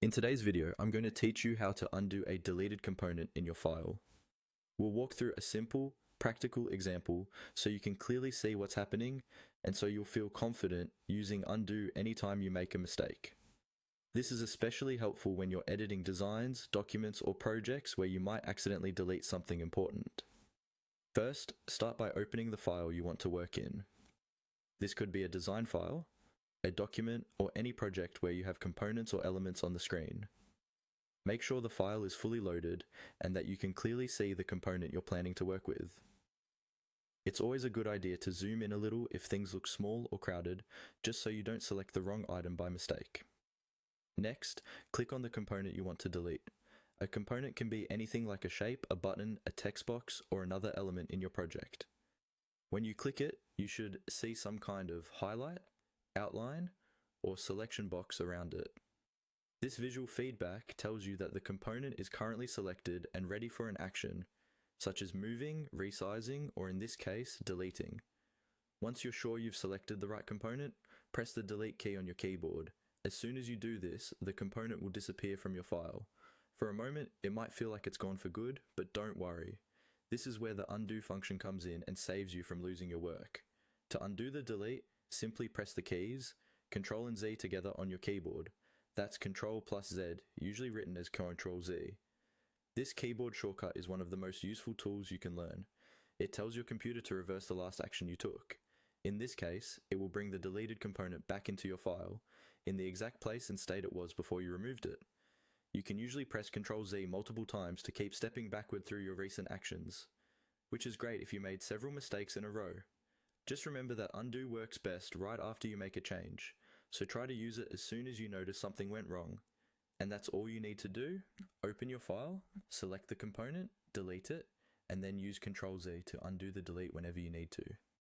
In today's video, I'm going to teach you how to undo a deleted component in your file. We'll walk through a simple, practical example so you can clearly see what's happening and so you'll feel confident using undo anytime you make a mistake. This is especially helpful when you're editing designs, documents, or projects where you might accidentally delete something important. First, start by opening the file you want to work in. This could be a design file, a document, or any project where you have components or elements on the screen. Make sure the file is fully loaded and that you can clearly see the component you're planning to work with. It's always a good idea to zoom in a little if things look small or crowded, just so you don't select the wrong item by mistake. Next, click on the component you want to delete. A component can be anything like a shape, a button, a text box, or another element in your project. When you click it, you should see some kind of highlight, outline, or selection box around it. This visual feedback tells you that the component is currently selected and ready for an action, such as moving, resizing, or in this case, deleting. Once you're sure you've selected the right component, press the delete key on your keyboard. As soon as you do this, the component will disappear from your file. For a moment, it might feel like it's gone for good, but don't worry. This is where the undo function comes in and saves you from losing your work. To undo the delete, simply press the keys, Ctrl and Z together on your keyboard. That's Ctrl plus Z, usually written as Ctrl Z. This keyboard shortcut is one of the most useful tools you can learn. It tells your computer to reverse the last action you took. In this case, it will bring the deleted component back into your file, in the exact place and state it was before you removed it. You can usually press Ctrl Z multiple times to keep stepping backward through your recent actions, which is great if you made several mistakes in a row. Just remember that undo works best right after you make a change, so try to use it as soon as you notice something went wrong. And that's all you need to do. Open your file, select the component, delete it, and then use Ctrl Z to undo the delete whenever you need to.